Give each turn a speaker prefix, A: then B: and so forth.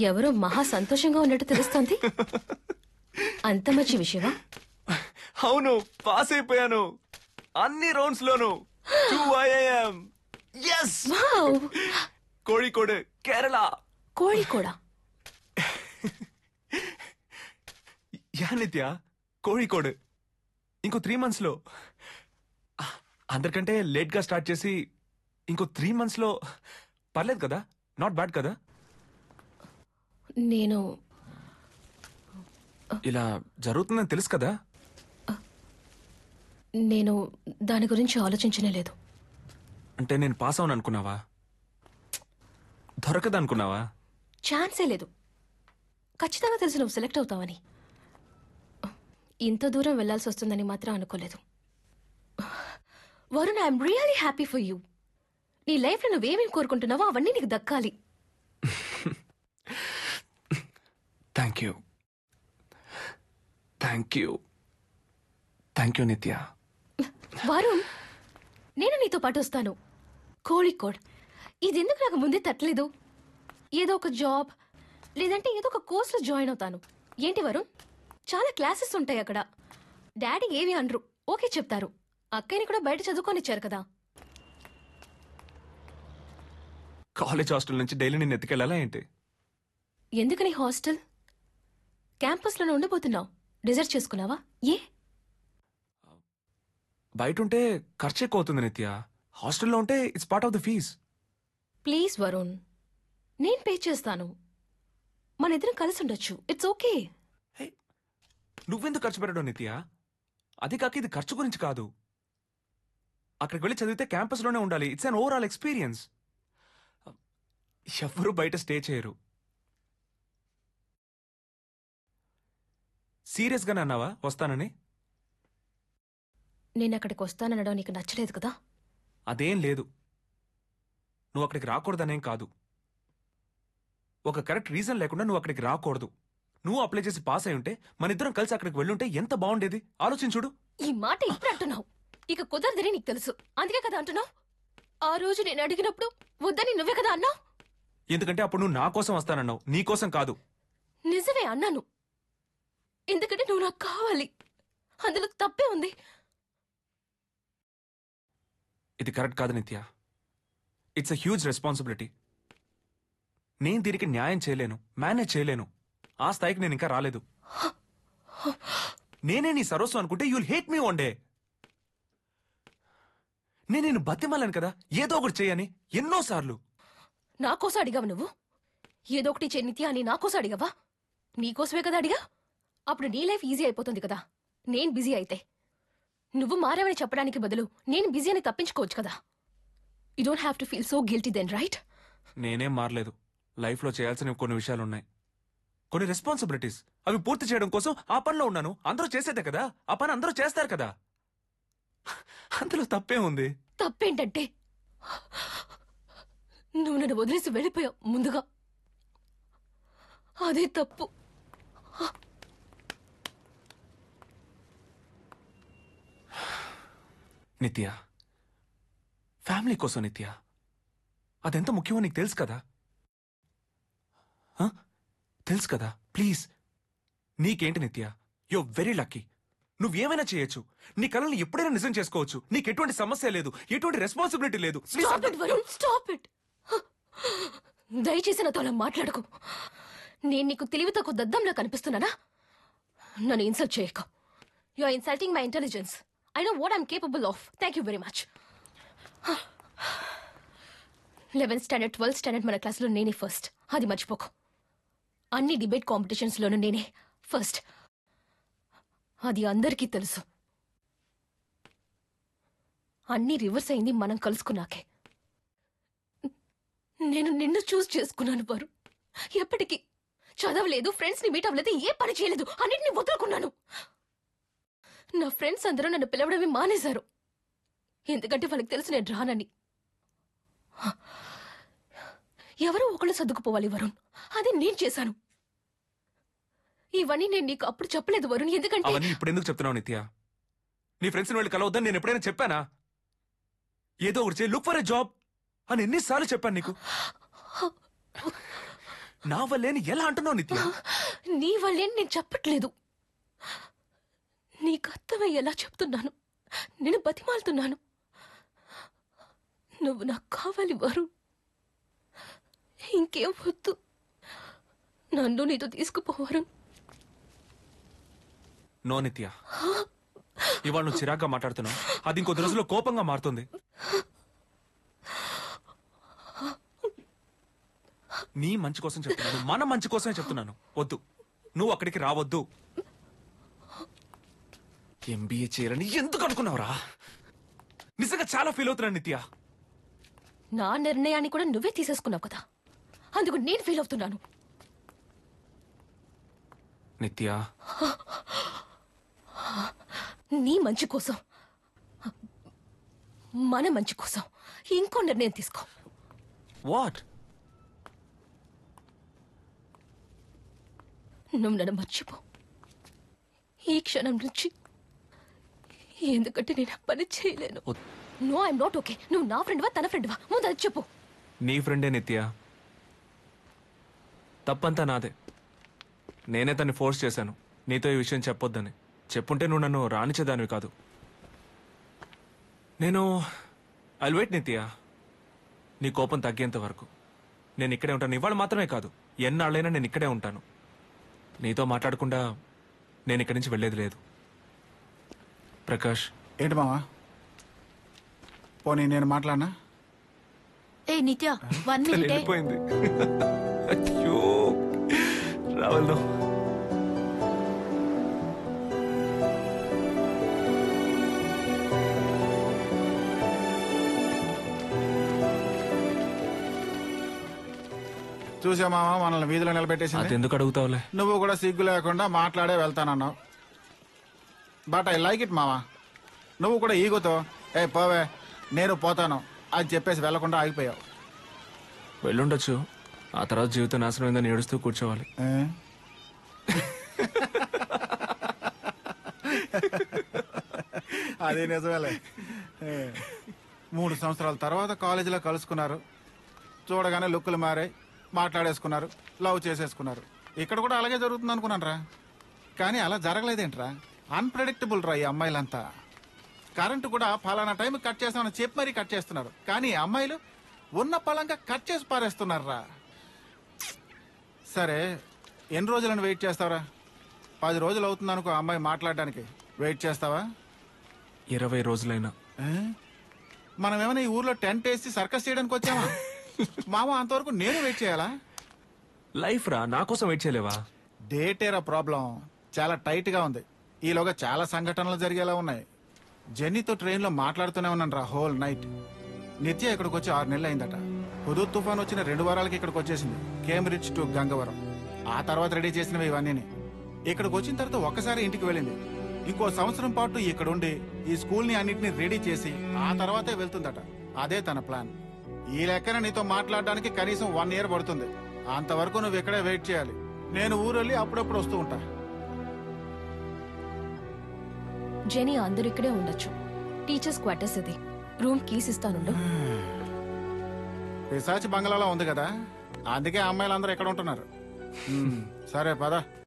A: ఎవరో మహా సంతోషంగా ఉన్నట్టు తెలుస్తోంది. అంత మంచి విషయమా?
B: అవును, పాస్ అయిపోయాను అన్ని రౌండ్స్ లోను. 2 IIM. yes. కోళికోడ్, కేరళ.
A: కోళికోడా?
B: యా నిత్య, కోళికోడ్. ఇంకో 3 months లో. అందరికంటే లేట్ గా స్టార్ట్ చేసి ఇంకో 3 months లో. పర్లేదు కదా? నాట్ బ్యాడ్ కదా?
A: నేను
B: ఇలా జరుగుతుందని తెలుసు కదా?
A: నేను దాని గురించి ఆలోచించనే లేదు.
B: అంటే నేను పాస్ అవును అనుకున్నావా? దొరకదనుకున్నావా?
A: ఛాన్సే లేదు. ఖచ్చితంగా తెలుసు నువ్వు సెలెక్ట్ అవుతావని. ఇంత దూరం వెళ్లాల్సి వస్తుందని మాత్రం అనుకోలేదు. Varun, I'm really happy for you. నీ లైఫ్ లో నువ్వేమేమి కోరుకుంటున్నావో అవన్నీ నీకు దక్కాలి.
B: Thank you, thank you, thank you Nithya.
A: Varun, నేను నీతో పాటు వస్తాను. కోళికోడ్. ఇది ఎందుకు నాకు ముందే తట్టలేదు? ఏదో ఒక జాబ్ లేదంటే ఏదో ఒక కోర్సులో జాయిన్ అవుతాను. ఏంటి వరుణ్, చాలా క్లాసెస్ ఉంటాయి అక్కడ. డాడీ ఏవి అనరు, ఓకే చెప్తారు. అక్కయ్యని కూడా బయట చదువుకొనిచ్చారు కదా.
B: కాలేజ్ హాస్టల్ నుంచి డైలీ నేను ఎత్తుకెళ్ళాలా ఏంటి?
A: ఎందుకని హాస్టల్? క్యాంపస్లోనే ఉండబోతున్నావు. డిజర్ట్ చేసుకున్నావా? ఏ?
B: బయట ఉంటే ఖర్చు ఎక్కువ అవుతుంది నిత్య. హాస్టల్లో ఉంటే it's part of the fees.
A: Please Varun, నేను పే చేస్తాను. మన ఇద్దరం కలిసి ఉండొచ్చు. It's okay.
B: నువ్వెందుకు ఖర్చు పెట్టడం నిత్య? అది కాక ఇది ఖర్చు గురించి కాదు. అక్కడికి వెళ్ళి చదివితే క్యాంపస్లోనే ఉండాలి. It's an overall experience. ఎవరు బయట స్టే చేయరు. సీరియస్గానే అన్నావా వస్తానని?
A: నేను అక్కడికి వస్తాననడం నీకు నచ్చలేదు కదా?
B: అదేం లేదు. నువ్వు అక్కడికి రాకూడదనేం కాదు. ఒక కరెక్ట్ రీజన్ లేకుండా నువ్వు అక్కడికి రాకూడదు. నువ్వు అప్లై చేసి పాస్ అయి ఉంటే మన ఇద్దరం కలిసి అక్కడికి వెళ్ళుంటే ఎంత బాగుండేది ఆలోచించుడు.
A: ఈ మాట ఇప్పుడు అంటున్నావు. ఇక కుదరదని నీకు తెలుసు, అందుకే కదా అంటున్నావు. ఆ రోజు నేను అడిగినప్పుడు వద్దని నువ్వే కదా అన్నావు.
B: ఎందుకంటే అప్పుడు నువ్వు నా కోసం వస్తానన్నావు, నీ కోసం కాదు.
A: నిజమే అన్నాను, ఎందుకంటే నువ్వు నాకు కావాలి. అందులో తప్పే ఉంది.
B: ఇది కరెక్ట్ కాదు నిత్య. It's a huge responsibility. నేను దీనికి న్యాయం చేయలేను, మేనేజ్ చేయలేను. ఆ స్థాయికి నేను ఇంకా రాలేదు. నేనే నీ సర్వస్వం అనుకుంటే you'll hate me one day. నేను బతిమాలను కదా ఏదో ఒకటి చేయని ఎన్నోసార్లు.
A: నా కోసం అడిగావు నువ్వు? ఏదో ఒకటి చెయ్యి నిత్య అని నా కోసం అడిగావా? నీకోసమే కదా అడిగా. అప్పుడు నీ లైఫ్ ఈజీ అయిపోతుంది కదా, నేను బిజీ అయితే. నువ్వు మారావని చెప్పడానికి బదులు నేను బిజీ అని తప్పించుకోవచ్చు కదా. You don't have to feel so guilty then, right?
B: నేనేం మారలేదు. లైఫ్లో చేయాల్సిన కొన్ని విషయాలున్నాయి, కొన్ని రెస్పాన్సిబిలిటీస్. అవి పూర్తి చేయడం కోసం ఆ పనిలో ఉన్నాను. అందరూ చేసేదే కదా, ఆ పని అందరూ చేస్తారు కదా. అందులో తప్పే ఉంది.
A: తప్పేంటంటే నువ్వు నన్ను వదిలేసి వెళ్ళిపోయావు ముందుగా. అదే తప్పు.
B: నిత్య, ఫ్యామిలీ కోసం నిత్య, అదెంత ముఖ్యమో నీకు తెలుసు కదా. తెలుసు కదా. ప్లీజ్, నీకేంటి నిత్య, యు వెరీ లక్కీ. నువ్వేమైనా చేయొచ్చు. నీ కళల్ని ఎప్పుడైనా నిజం చేసుకోవచ్చు. నీకు ఎటువంటి సమస్య లేదు, ఎటువంటి రెస్పాన్సిబిలిటీ లేదు.
A: దయచేసి నాతో అలా మాట్లాడకు. నేను నీకు తెలివి తక్కువ దద్దంలా కనిపిస్తున్నానా? నన్ను ఇన్సల్ట్ చేయకు. You are insulting my intelligence. I know what I'm capable of. Thank you very much. 11th standard, 12th standard మన క్లాసులో నేనే ఫస్ట్. అది మర్చిపోకు. అన్ని డిబేట్ కాంపిటీషన్స్లోనూ నేనే ఫస్ట్. అది అందరికీ తెలుసు. అన్ని రివర్స్ అయింది మనం కలుసుకున్నాకే. నేను నిన్ను చూస్ చేసుకున్నాను వారు. ఎప్పటికీ చదవలేదు, ఫ్రెండ్స్ని మీట్ అవ్వలేదు, ఏ పని చేయలేదు, అన్నిటిని వదులుకున్నాను. నా ఫ్రెండ్స్ అందరూ నన్ను పిలవడమే మానేశారు. ఎందుకంటే వాళ్ళకి తెలుసు నేను రానని. ఎవరో ఒకళ్ళు సర్దుకుపోవాలి వరుణ్, అది నేను చేశాను. ఇవన్నీ నేను నీకు అప్పుడు చెప్పలేదు వరుణ్, ఎందుకంటే
B: అవన్నీ ఇప్పుడు ఎందుకు చెప్తున్నావు నిత్య? నీ ఫ్రెండ్స్ని వెళ్ళి కలవద్దని నేను ఎప్పుడైనా చెప్పానా? ఏదో ఒకటి చేయి, లుక్ ఫర్ ఎ జాబ్ అని ఎన్నిసార్లు చెప్పాను నీకు. నా వల్లేని ఎలా అంటున్నావు నిత్య?
A: నీ వల్లేని నేను చెప్పట్లేదు, నీకు అర్థమయ్యేలా చెప్తున్నాను. నేను బతిమాలుతున్నాను. నువ్వు నాకు కావాలి వరుణ్, ఇంకేం వద్దు. నన్ను నీతో తీసుకుపోవరు.
B: నో నిత్య, ఇవాళ నువ్వు చిరాగ్గా మాట్లాడుతున్నావు, అది ఇంకొద్ది రోజుల్లో కోపంగా మారుతుంది. నీ మంచి కోసం చెప్తున్నాను, మన మంచి కోసమే చెప్తున్నాను. వద్దు, నువ్వు అక్కడికి రావద్దు. ఎంబీఏ చేయాలని ఎందుకు అనుకున్నావురా? నిజంగా చాలా ఫీల్ అవుతున్నాను నిత్య.
A: నా నిర్ణయాన్ని కూడా నువ్వే తీసేసుకున్నావు కదా, అందుకు నేను ఫీల్ అవుతున్నాను.
B: నిత్య,
A: నీ మంచి కోసం, మన మంచి కోసం ఇంకో నిర్ణయం తీసుకో.
B: వాట్?
A: నువ్వు నన్ను మర్చిపో ఈ క్షణం నుంచి, ఎందుకంటే నేను ఆ పని చేయలేను. No, I'm not okay. నువ్వు నా ఫ్రెండ్వా తన ఫ్రెండ్వా? ముందు అది చెప్పు.
B: నీ ఫ్రెండే నిత్య, తప్పంతా నాదే. నేనే తన్ని ఫోర్స్ చేశాను నీతో ఈ విషయం చెప్పొద్దని. చెప్పుంటే నువ్వు నన్ను రానిచేదానివి కాదు. నేను ఐల్ వెయిట్ నిత్య, నీ కోపం తగ్గేంత వరకు నేను ఇక్కడే ఉంటాను. ఇవాళ మాత్రమే కాదు, ఎన్నాళ్ళైనా నేను ఇక్కడే ఉంటాను. నీతో మాట్లాడకుండా నేను ఇక్కడి నుంచి వెళ్ళేది లేదు. ప్రకాష్.
C: ఏంటి మావా, పోనీ నేను మాట్లాడినా?
D: ఏ నిత్య, 1 minute.
B: వెళ్ళిపోయింది. అయ్యో, రావాలో.
C: చూసా మావా, మనల్ని వీధిలో నిలబెట్టేసింది.
B: అది ఎందుకు అడుగుతావులే?
C: నువ్వు కూడా సిగ్గు లేకుండా మాట్లాడే వెళ్తానన్నావు. బట్ ఐ లైక్ ఇట్ మావా. నువ్వు కూడా ఈగోతో ఏ పోవే నేను పోతాను అని చెప్పేసి వెళ్లకుండా ఆగిపోయావు.
B: వెళ్ళుండొచ్చు, ఆ తర్వాత జీవితం నాశనం అయిందని ఏడుస్తూ కూర్చోవాలి.
C: ఏ? అది నిజమేలే. 3 సంవత్సరాల తర్వాత కాలేజీలో కలుసుకున్నారు. చూడగానే లుక్కులు మారాయి, మాట్లాడేసుకున్నారు, లవ్ చేసేసుకున్నారు. ఇక్కడ కూడా అలాగే జరుగుతుంది అనుకున్నాను రా. కానీ అలా జరగలేదేంట్రా? అన్ప్రెడిక్టబుల్ రా ఈ అమ్మాయిలంతా. కరెంటు కూడా ఫలానా టైం కట్ చేస్తామని చెప్పి మరీ కట్ చేస్తున్నారు. కానీ అమ్మాయిలు ఉన్న పళంగా కట్ చేసి పారేస్తున్నారు రా. సరే, ఎన్ని రోజులను వెయిట్ చేస్తావరా? 10 రోజులు అవుతుంది అనుకో అమ్మాయి మాట్లాడడానికి. వెయిట్ చేస్తావా?
B: 20 రోజులైనా.
C: మనం ఏమైనా ఈ ఊర్లో టెంట్ వేసి సర్కస్ చేయడానికి వచ్చామా? మామ, అంతవరకు నేను వెయిట్ చేయాలా?
B: లైఫ్ రా, నా కోసం వెయిట్ చేయలేవా?
C: డేటేరా ప్రాబ్లం చాలా టైట్ గా ఉంది. ఈలోగా చాలా సంఘటనలు జరిగేలా ఉన్నాయి. జెన్నీతో ట్రైన్లో మాట్లాడుతూనే ఉన్నాను రా హోల్ నైట్. నిత్య ఇక్కడికి వచ్చి 6 నెలలు అయిందట. హుదూద్ తుఫాన్ వచ్చిన 2 వారాలకి ఇక్కడికి వచ్చేసింది, కేంబ్రిడ్జ్ టు గంగవరం. ఆ తర్వాత రెడీ చేసినవి ఇవన్నీ. ఇక్కడికి వచ్చిన తర్వాత ఒక్కసారి ఇంటికి వెళ్ళింది. ఇంకో సంవత్సరం పాటు ఇక్కడ ఉండి ఈ స్కూల్ ని అన్నిటిని రెడీ చేసి ఆ తర్వాతే వెళ్తుందట. అదే తన ప్లాన్. ఈ లెక్కన నీతో మాట్లాడడానికి కనీసం 1 year పడుతుంది. అంతవరకు నువ్వు ఇక్కడే వెయిట్ చేయాలి. నేను ఊరెళ్ళి అప్పుడప్పుడు వస్తూ ఉంటా.
A: జెనీ, అందరూ ఇక్కడే ఉండొచ్చు. టీచర్స్ క్వార్టర్స్ ఇది. రూమ్ కీస్ ఇస్తానుండు.
C: పిశాచి బంగ్లాలో ఉంది కదా, అందుకే అమ్మాయిలందరూ ఎక్కడ ఉంటున్నారు. సరే పద.